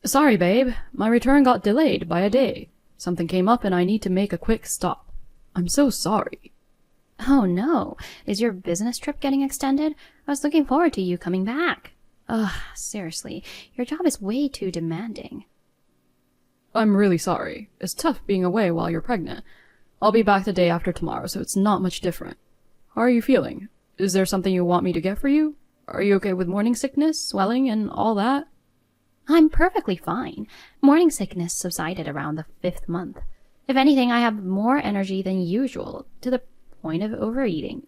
Sorry, babe. My return got delayed by a day. Something came up and I need to make a quick stop. I'm so sorry. Oh no, is your business trip getting extended? I was looking forward to you coming back. Ugh, seriously, your job is way too demanding. I'm really sorry. It's tough being away while you're pregnant. I'll be back the day after tomorrow, so it's not much different. How are you feeling? Is there something you want me to get for you? Are you okay with morning sickness, swelling, and all that? I'm perfectly fine. Morning sickness subsided around the 5th month. If anything, I have more energy than usual, to the point of overeating.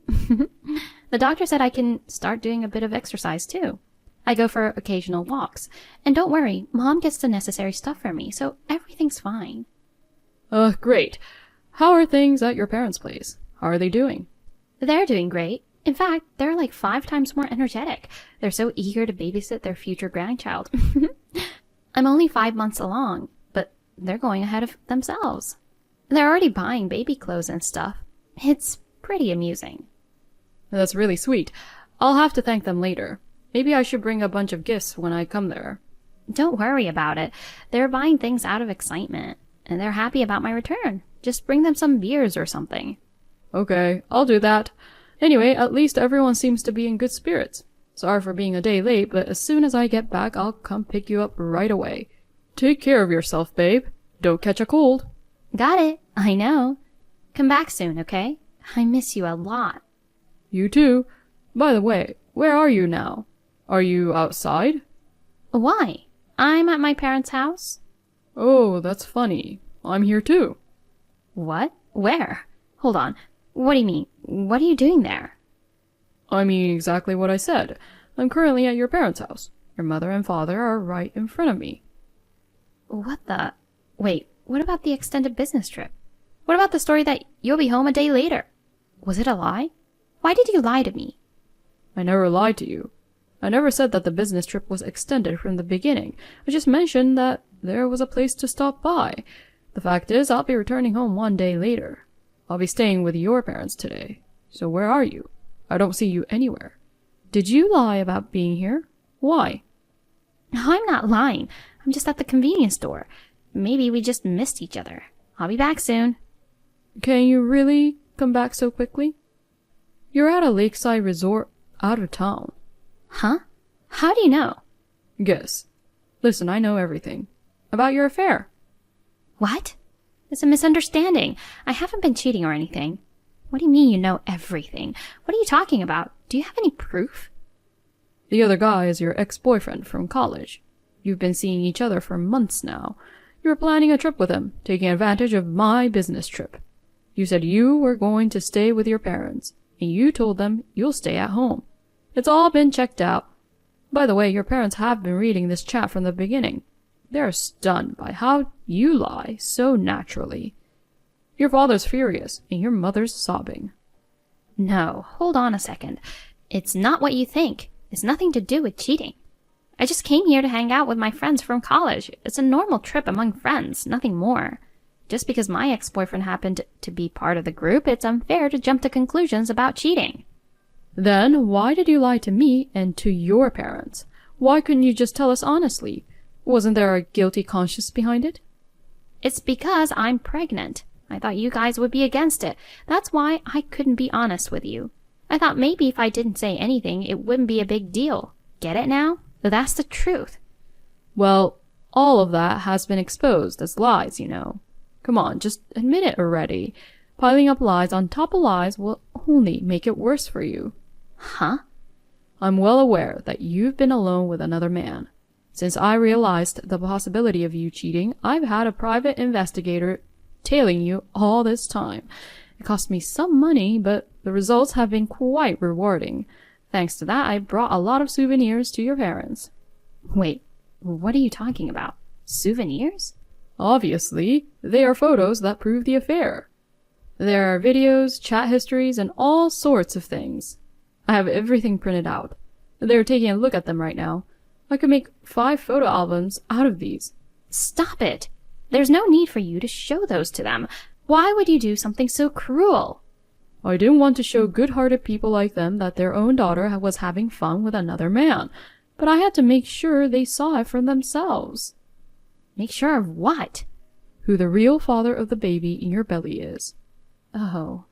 The doctor said I can start doing a bit of exercise too. I go for occasional walks. And don't worry, Mom gets the necessary stuff for me, so everything's fine. Great. How are things at your parents' place? How are they doing? They're doing great. In fact, they're like 5 times more energetic. They're so eager to babysit their future grandchild. I'm only 5 months along, but they're going ahead of themselves. They're already buying baby clothes and stuff. It's pretty amusing. That's really sweet. I'll have to thank them later. Maybe I should bring a bunch of gifts when I come there. Don't worry about it. They're buying things out of excitement, and they're happy about my return. Just bring them some beers or something. Okay, I'll do that. Anyway, at least everyone seems to be in good spirits. Sorry for being a day late, but as soon as I get back, I'll come pick you up right away. Take care of yourself, babe. Don't catch a cold. Got it. I know. Come back soon, okay? I miss you a lot. You too. By the way, where are you now? Are you outside? Why? I'm at my parents' house. Oh, that's funny. I'm here too. What? Where? Hold on. What do you mean? What are you doing there? I mean exactly what I said. I'm currently at your parents' house. Your mother and father are right in front of me. What the? Wait, what about the extended business trip? What about the story that you'll be home a day later? Was it a lie? Why did you lie to me? I never lied to you. I never said that the business trip was extended from the beginning. I just mentioned that there was a place to stop by. The fact is, I'll be returning home one day later. I'll be staying with your parents today. So where are you? I don't see you anywhere. Did you lie about being here? Why? I'm not lying. I'm just at the convenience store. Maybe we just missed each other. I'll be back soon. Can you really come back so quickly? You're at a lakeside resort out of town. Huh? How do you know? Guess. Listen, I know everything. About your affair. What? It's a misunderstanding. I haven't been cheating or anything. What do you mean you know everything? What are you talking about? Do you have any proof? The other guy is your ex-boyfriend from college. You've been seeing each other for months now. You were planning a trip with him, taking advantage of my business trip. You said you were going to stay with your parents, and you told them you'll stay at home. It's all been checked out. By the way, your parents have been reading this chat from the beginning. They're stunned by how you lie so naturally. Your father's furious, and your mother's sobbing. No, hold on a second. It's not what you think. It's nothing to do with cheating. I just came here to hang out with my friends from college. It's a normal trip among friends, nothing more. Just because my ex-boyfriend happened to be part of the group, it's unfair to jump to conclusions about cheating. Then why did you lie to me and to your parents? Why couldn't you just tell us honestly? Wasn't there a guilty conscience behind it? It's because I'm pregnant. I thought you guys would be against it. That's why I couldn't be honest with you. I thought maybe if I didn't say anything, it wouldn't be a big deal. Get it now? That's the truth. Well, all of that has been exposed as lies, you know. Come on, just admit it already. Piling up lies on top of lies will only make it worse for you. Huh? I'm well aware that you've been alone with another man. Since I realized the possibility of you cheating, I've had a private investigator tailing you all this time. It cost me some money, but the results have been quite rewarding. Thanks to that, I brought a lot of souvenirs to your parents. Wait, what are you talking about? Souvenirs? Obviously, they are photos that prove the affair. There are videos, chat histories, and all sorts of things. I have everything printed out. They're taking a look at them right now. I could make 5 photo albums out of these. Stop it! There's no need for you to show those to them. Why would you do something so cruel? I didn't want to show good-hearted people like them that their own daughter was having fun with another man, but I had to make sure they saw it for themselves. Make sure of what? Who the real father of the baby in your belly is. Oh.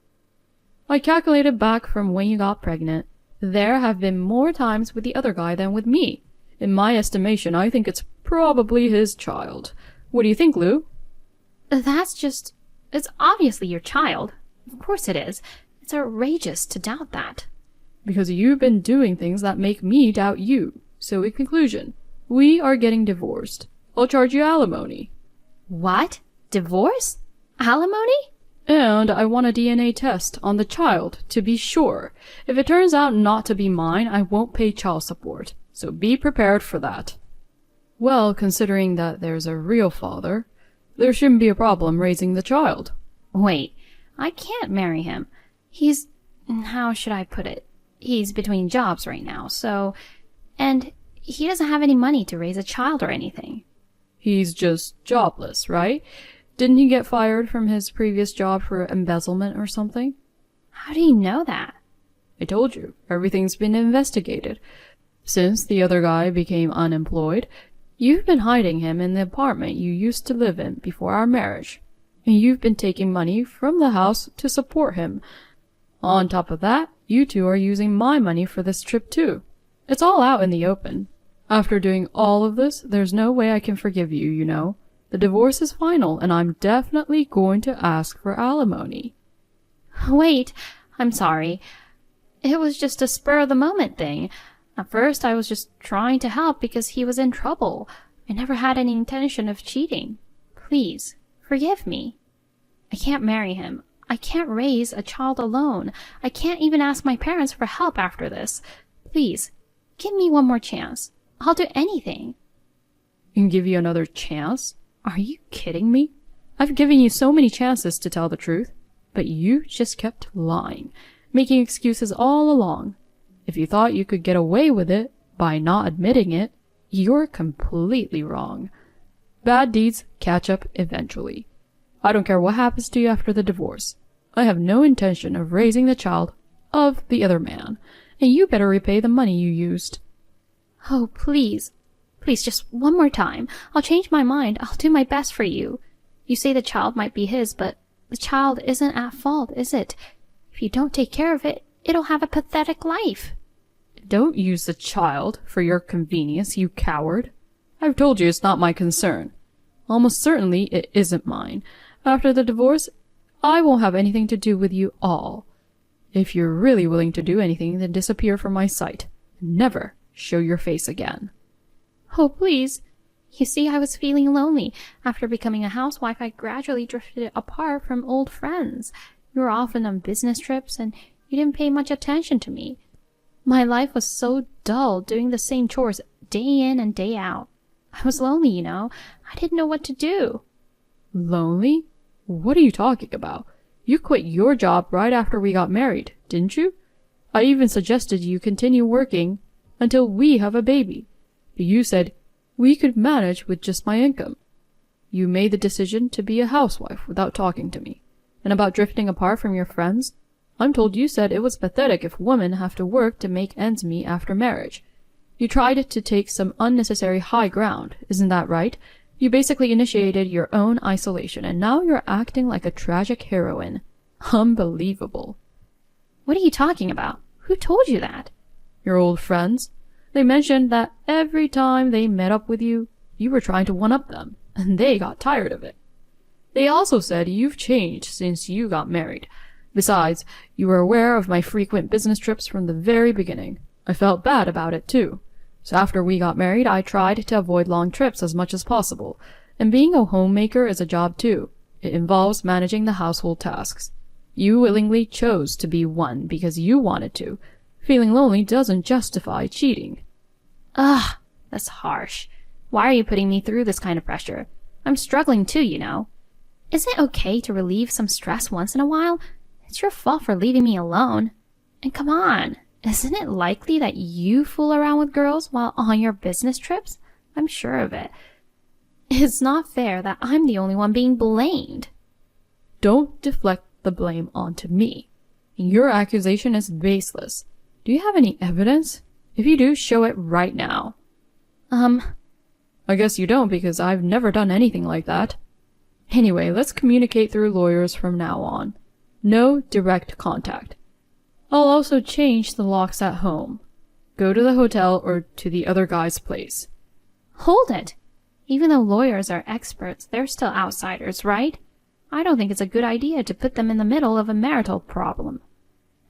I calculated back from when you got pregnant. There have been more times with the other guy than with me. In my estimation, I think it's probably his child. What do you think, Lou? It's obviously your child. Of course it is. It's outrageous to doubt that. Because you've been doing things that make me doubt you. So in conclusion, we are getting divorced. I'll charge you alimony. What? Divorce? Alimony? And I want a DNA test on the child to be sure. If it turns out not to be mine, I won't pay child support. So be prepared for that. Well, considering that there's a real father, there shouldn't be a problem raising the child. Wait, I can't marry him. How should I put it? He's between jobs right now, and he doesn't have any money to raise a child or anything. He's just jobless, right? Didn't he get fired from his previous job for embezzlement or something? How do you know that? I told you, everything's been investigated. Since the other guy became unemployed, you've been hiding him in the apartment you used to live in before our marriage. And you've been taking money from the house to support him. On top of that, you two are using my money for this trip too. It's all out in the open. After doing all of this, there's no way I can forgive you, you know. The divorce is final, and I'm definitely going to ask for alimony. Wait, I'm sorry. It was just a spur-of-the-moment thing. At first, I was just trying to help because he was in trouble. I never had any intention of cheating. Please, forgive me. I can't marry him. I can't raise a child alone. I can't even ask my parents for help after this. Please, give me one more chance. I'll do anything. And give you another chance? Are you kidding me? I've given you so many chances to tell the truth, but you just kept lying, making excuses all along. If you thought you could get away with it by not admitting it, you're completely wrong. Bad deeds catch up eventually. I don't care what happens to you after the divorce. I have no intention of raising the child of the other man, and you better repay the money you used. Oh, please. Please, just one more time. I'll change my mind. I'll do my best for you. You say the child might be his, but the child isn't at fault, is it? If you don't take care of it, it'll have a pathetic life. Don't use the child for your convenience, you coward. I've told you it's not my concern. Almost certainly it isn't mine. After the divorce, I won't have anything to do with you all. If you're really willing to do anything, then disappear from my sight. Never show your face again. Oh, please. You see, I was feeling lonely. After becoming a housewife, I gradually drifted apart from old friends. You were often on business trips, and you didn't pay much attention to me. My life was so dull, doing the same chores day in and day out. I was lonely, you know. I didn't know what to do. Lonely? What are you talking about? You quit your job right after we got married, didn't you? I even suggested you continue working until we have a baby. But you said we could manage with just my income. You made the decision to be a housewife without talking to me. And about drifting apart from your friends, I'm told you said it was pathetic if women have to work to make ends meet after marriage. You tried to take some unnecessary high ground, isn't that right? You basically initiated your own isolation, and now you're acting like a tragic heroine. Unbelievable. What are you talking about? Who told you that? Your old friends. They mentioned that every time they met up with you, you were trying to one-up them, and they got tired of it. They also said you've changed since you got married. Besides, you were aware of my frequent business trips from the very beginning. I felt bad about it, too. So after we got married, I tried to avoid long trips as much as possible. And being a homemaker is a job, too. It involves managing the household tasks. You willingly chose to be one because you wanted to. Feeling lonely doesn't justify cheating. Ugh, that's harsh. Why are you putting me through this kind of pressure? I'm struggling too, you know. Isn't it okay to relieve some stress once in a while? It's your fault for leaving me alone. And come on, isn't it likely that you fool around with girls while on your business trips? I'm sure of it. It's not fair that I'm the only one being blamed. Don't deflect the blame onto me. Your accusation is baseless. Do you have any evidence? If you do, show it right now. I guess you don't because I've never done anything like that. Anyway, let's communicate through lawyers from now on. No direct contact. I'll also change the locks at home. Go to the hotel or to the other guy's place. Hold it! Even though lawyers are experts, they're still outsiders, right? I don't think it's a good idea to put them in the middle of a marital problem.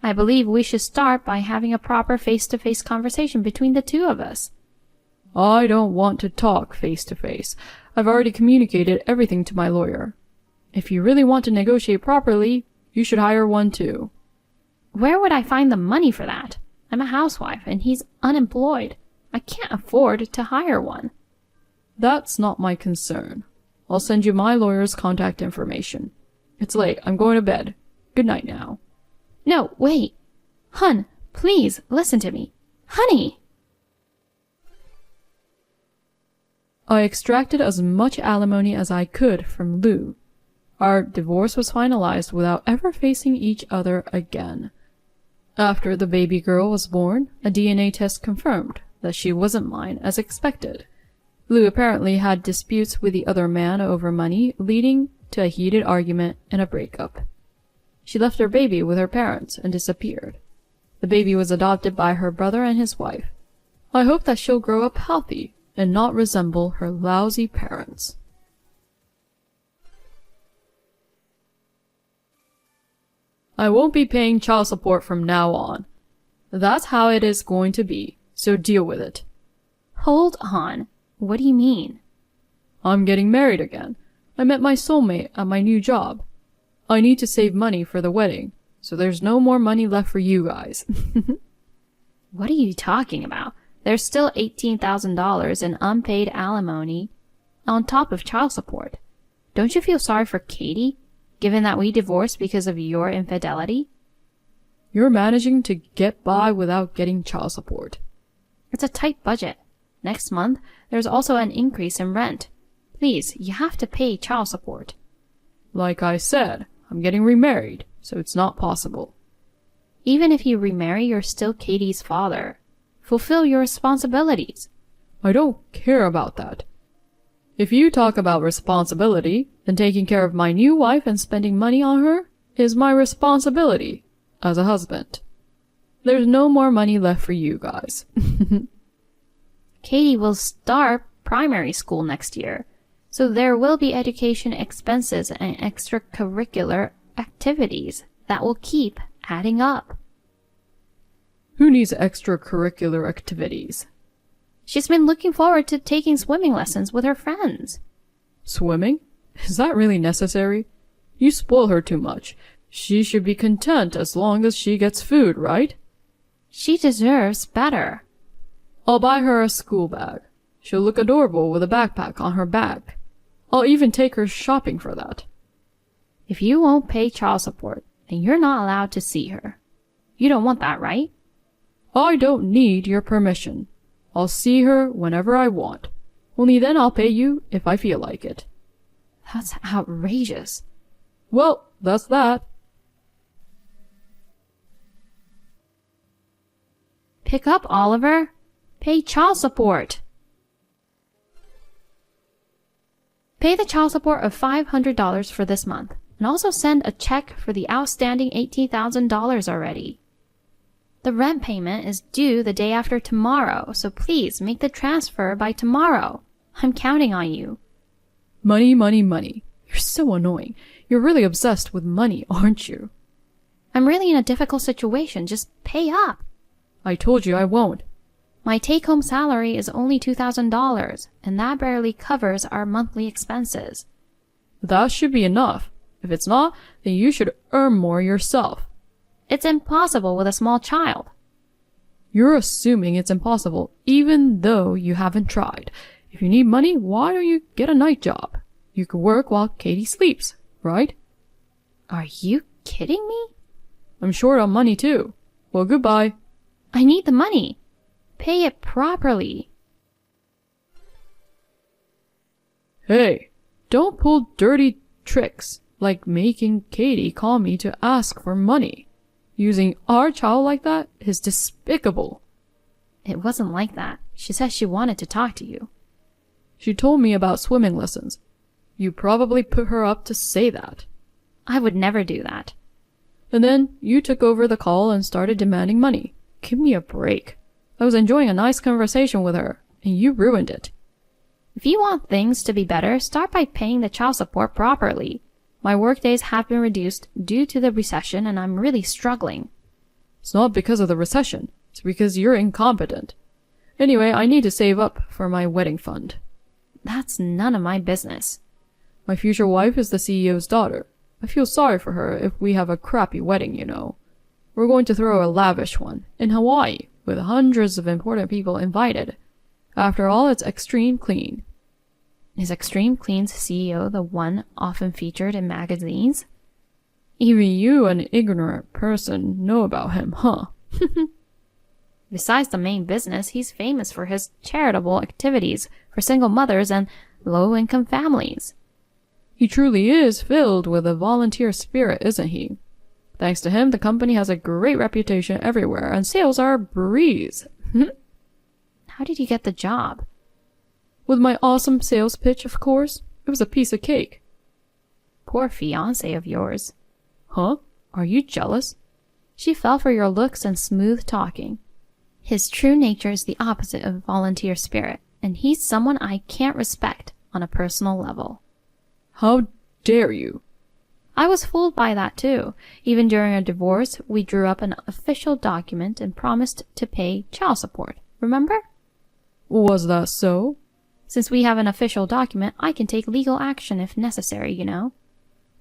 I believe we should start by having a proper face-to-face conversation between the two of us. I don't want to talk face-to-face. I've already communicated everything to my lawyer. If you really want to negotiate properly, you should hire one too. Where would I find the money for that? I'm a housewife and he's unemployed. I can't afford to hire one. That's not my concern. I'll send you my lawyer's contact information. It's late. I'm going to bed. Good night now. No, wait. Hun, please, listen to me. Honey! I extracted as much alimony as I could from Lou. Our divorce was finalized without ever facing each other again. After the baby girl was born, a DNA test confirmed that she wasn't mine as expected. Lou apparently had disputes with the other man over money, leading to a heated argument and a breakup. She left her baby with her parents and disappeared. The baby was adopted by her brother and his wife. I hope that she'll grow up healthy and not resemble her lousy parents. I won't be paying child support from now on. That's how it is going to be, so deal with it. Hold on. What do you mean? I'm getting married again. I met my soulmate at my new job. I need to save money for the wedding, so there's no more money left for you guys. What are you talking about? There's still $18,000 in unpaid alimony on top of child support. Don't you feel sorry for Katie, given that we divorced because of your infidelity? You're managing to get by without getting child support. It's a tight budget. Next month, there's also an increase in rent. Please, you have to pay child support. Like I said, I'm getting remarried, so it's not possible. Even if you remarry, you're still Katie's father. Fulfill your responsibilities. I don't care about that. If you talk about responsibility, then taking care of my new wife and spending money on her is my responsibility as a husband. There's no more money left for you guys. Katie will start primary school next year, so there will be education expenses and extracurricular activities that will keep adding up. Who needs extracurricular activities? She's been looking forward to taking swimming lessons with her friends. Swimming? Is that really necessary? You spoil her too much. She should be content as long as she gets food, right? She deserves better. I'll buy her a school bag. She'll look adorable with a backpack on her back. I'll even take her shopping for that. If you won't pay child support, then you're not allowed to see her. You don't want that, right? I don't need your permission. I'll see her whenever I want. Only then I'll pay you if I feel like it. That's outrageous. Well, that's that. Pick up, Oliver. Pay child support. Pay the child support of $500 for this month, and also send a check for the outstanding $18,000 already. The rent payment is due the day after tomorrow, so please make the transfer by tomorrow. I'm counting on you. Money, money, money. You're so annoying. You're really obsessed with money, aren't you? I'm really in a difficult situation. Just pay up. I told you I won't. My take-home salary is only $2,000, and that barely covers our monthly expenses. That should be enough. If it's not, then you should earn more yourself. It's impossible with a small child. You're assuming it's impossible, even though you haven't tried. If you need money, why don't you get a night job? You could work while Katie sleeps, right? Are you kidding me? I'm short on money too. Well, goodbye. I need the money. Pay it properly. Hey, don't pull dirty tricks like making Katie call me to ask for money. Using our child like that is despicable. It wasn't like that. She said she wanted to talk to you. She told me about swimming lessons. You probably put her up to say that. I would never do that. And then you took over the call and started demanding money. Give me a break. I was enjoying a nice conversation with her, and you ruined it. If you want things to be better, start by paying the child support properly. My workdays have been reduced due to the recession, and I'm really struggling. It's not because of the recession. It's because you're incompetent. Anyway, I need to save up for my wedding fund. That's none of my business. My future wife is the CEO's daughter. I feel sorry for her if we have a crappy wedding, you know. We're going to throw a lavish one in Hawaii with hundreds of important people invited. After all, it's Extreme Clean. Is Extreme Clean's CEO the one often featured in magazines? Even you, an ignorant person, know about him, huh? Besides the main business, he's famous for his charitable activities for single mothers and low-income families. He truly is filled with a volunteer spirit, isn't he? Thanks to him, the company has a great reputation everywhere, and sales are a breeze. How did you get the job? With my awesome sales pitch, of course. It was a piece of cake. Poor fiancé of yours. Huh? Are you jealous? She fell for your looks and smooth talking. His true nature is the opposite of volunteer spirit, and he's someone I can't respect on a personal level. How dare you? I was fooled by that too. Even during our divorce, we drew up an official document and promised to pay child support. Remember? Was that so? Since we have an official document, I can take legal action if necessary, you know.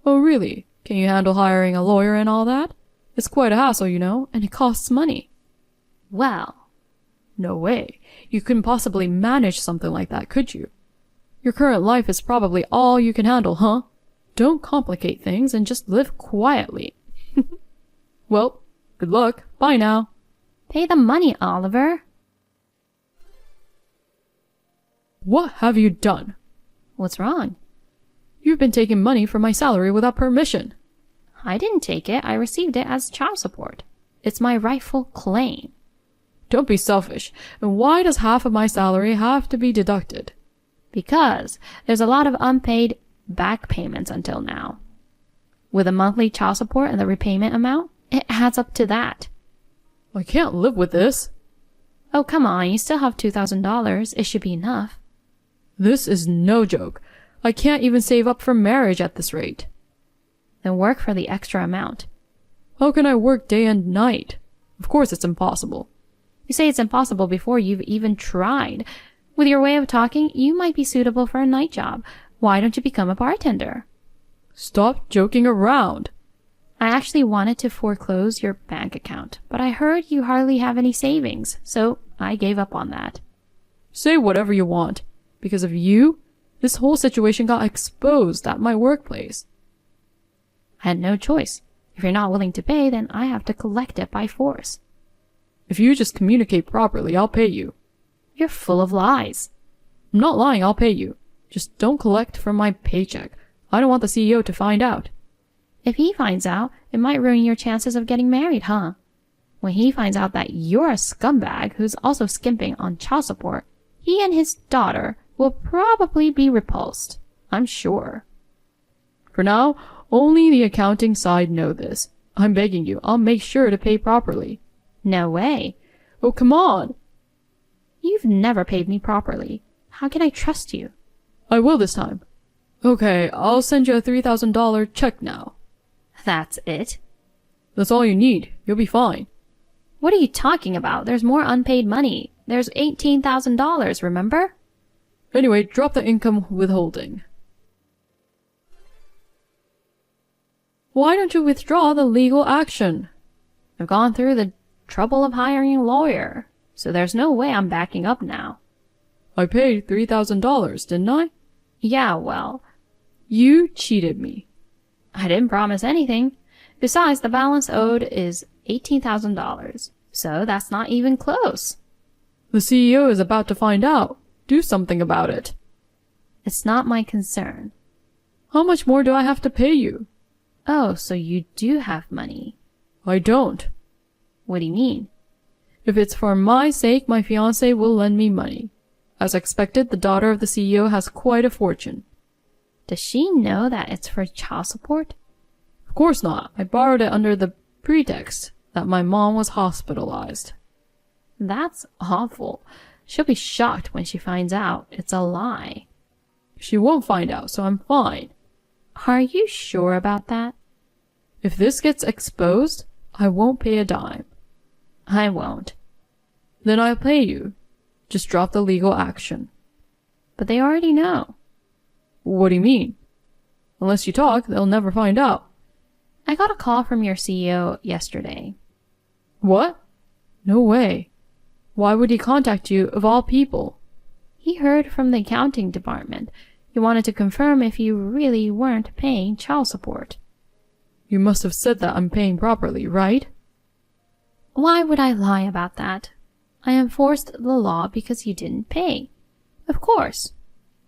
Oh, really? Can you handle hiring a lawyer and all that? It's quite a hassle, you know, and it costs money. Well, no way. You couldn't possibly manage something like that, could you? Your current life is probably all you can handle, huh? Don't complicate things and just live quietly. Well, good luck. Bye now. Pay the money, Oliver. What have you done? What's wrong? You've been taking money from my salary without permission. I didn't take it. I received it as child support. It's my rightful claim. Don't be selfish. And why does half of my salary have to be deducted? Because there's a lot of unpaid back payments until now. With a monthly child support and the repayment amount, it adds up to that. I can't live with this. Oh, come on. You still have $2,000. It should be enough. This is no joke. I can't even save up for marriage at this rate. Then work for the extra amount. How can I work day and night? Of course it's impossible. You say it's impossible before you've even tried. With your way of talking, you might be suitable for a night job. Why don't you become a bartender? Stop joking around. I actually wanted to foreclose your bank account, but I heard you hardly have any savings, so I gave up on that. Say whatever you want. Because of you, this whole situation got exposed at my workplace. I had no choice. If you're not willing to pay, then I have to collect it by force. If you just communicate properly, I'll pay you. You're full of lies. I'm not lying, I'll pay you. Just don't collect from my paycheck. I don't want the CEO to find out. If he finds out, it might ruin your chances of getting married, huh? When he finds out that you're a scumbag who's also skimping on child support, he and his daughter will probably be repulsed. I'm sure. For now, only the accounting side know this. I'm begging you, I'll make sure to pay properly. No way. Oh, come on. You've never paid me properly. How can I trust you? I will this time. Okay, I'll send you a $3,000 check now. That's it? That's all you need. You'll be fine. What are you talking about? There's more unpaid money. There's $18,000, remember? Anyway, drop the income withholding. Why don't you withdraw the legal action? I've gone through the trouble of hiring a lawyer, so there's no way I'm backing up now. I paid $3,000, didn't I? Yeah, well, you cheated me. I didn't promise anything. Besides, the balance owed is $18,000, so that's not even close. The CEO is about to find out. Do something about it. It's not my concern. How much more do I have to pay you? Oh, so you do have money. I don't. What do you mean? If it's for my sake, my fiancé will lend me money. As expected, the daughter of the CEO has quite a fortune. Does she know that it's for child support? Of course not. I borrowed it under the pretext that my mom was hospitalized. That's awful. She'll be shocked when she finds out it's a lie. She won't find out, so I'm fine. Are you sure about that? If this gets exposed, I won't pay a dime. I won't. Then I'll pay you. Just drop the legal action. But they already know. What do you mean? Unless you talk, they'll never find out. I got a call from your CEO yesterday. What? No way. Why would he contact you of all people? He heard from the accounting department. He wanted to confirm if you really weren't paying child support. You must have said that I'm paying properly, right? Why would I lie about that? I enforced the law because you didn't pay. Of course.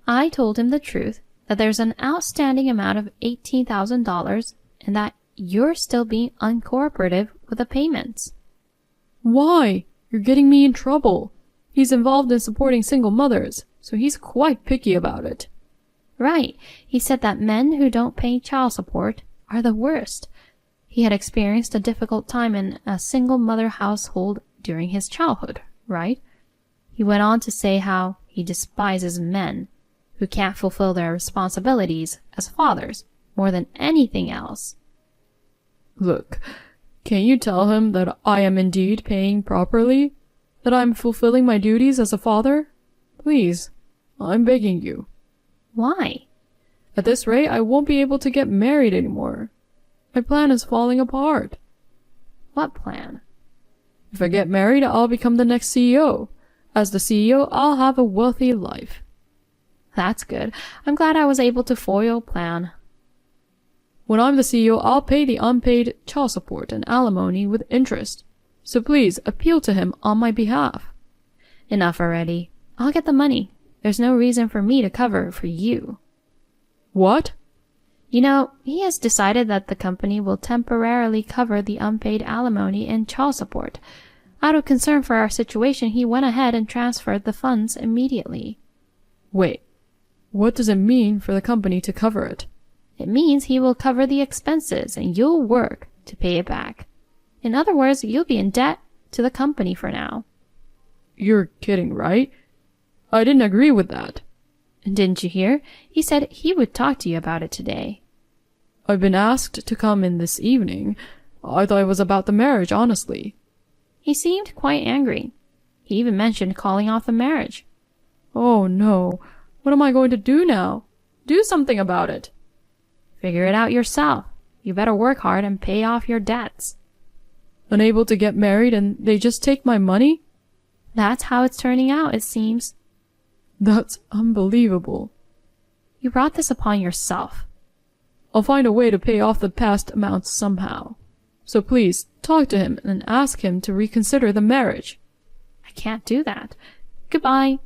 I told him the truth, that there's an outstanding amount of $18,000 and that you're still being uncooperative with the payments. Why? You're getting me in trouble. He's involved in supporting single mothers, so he's quite picky about it. Right. He said that men who don't pay child support are the worst. He had experienced a difficult time in a single mother household during his childhood, right? He went on to say how he despises men who can't fulfill their responsibilities as fathers more than anything else. Look, can you tell him that I am indeed paying properly? That I'm fulfilling my duties as a father? Please, I'm begging you. Why? At this rate, I won't be able to get married anymore. My plan is falling apart. What plan? If I get married, I'll become the next CEO. As the CEO, I'll have a wealthy life. That's good. I'm glad I was able to foil your plan. When I'm the CEO, I'll pay the unpaid child support and alimony with interest. So please, appeal to him on my behalf. Enough already. I'll get the money. There's no reason for me to cover for you. What? You know, he has decided that the company will temporarily cover the unpaid alimony and child support. Out of concern for our situation, he went ahead and transferred the funds immediately. Wait, what does it mean for the company to cover it? It means he will cover the expenses and you'll work to pay it back. In other words, you'll be in debt to the company for now. You're kidding, right? I didn't agree with that. Didn't you hear? He said he would talk to you about it today. I've been asked to come in this evening. I thought it was about the marriage, honestly. He seemed quite angry. He even mentioned calling off the marriage. Oh no. What am I going to do now? Do something about it. Figure it out yourself. You better work hard and pay off your debts. Unable to get married and they just take my money? That's how it's turning out, it seems. That's unbelievable. You brought this upon yourself. I'll find a way to pay off the past amounts somehow. So please, talk to him and ask him to reconsider the marriage. I can't do that. Goodbye.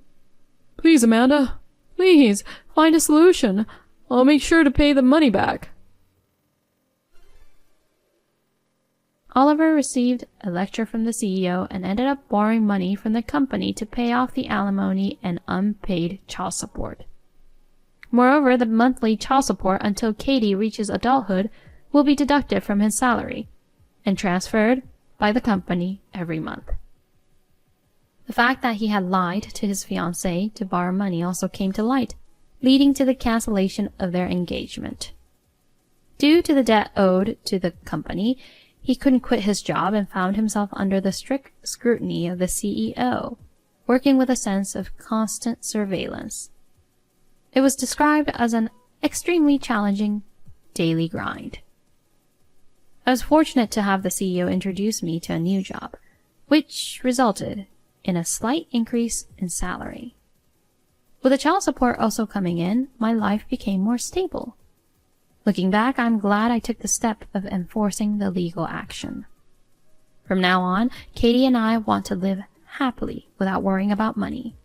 Please, Amanda. Please, find a solution. I'll make sure to pay the money back. Oliver received a lecture from the CEO and ended up borrowing money from the company to pay off the alimony and unpaid child support. Moreover, the monthly child support until Katie reaches adulthood will be deducted from his salary and transferred by the company every month. The fact that he had lied to his fiancée to borrow money also came to light, leading to the cancellation of their engagement. Due to the debt owed to the company, he couldn't quit his job and found himself under the strict scrutiny of the CEO, working with a sense of constant surveillance. It was described as an extremely challenging daily grind. I was fortunate to have the CEO introduce me to a new job, which resulted in a slight increase in salary. With the child support also coming in, my life became more stable. Looking back, I'm glad I took the step of enforcing the legal action. From now on, Katie and I want to live happily without worrying about money.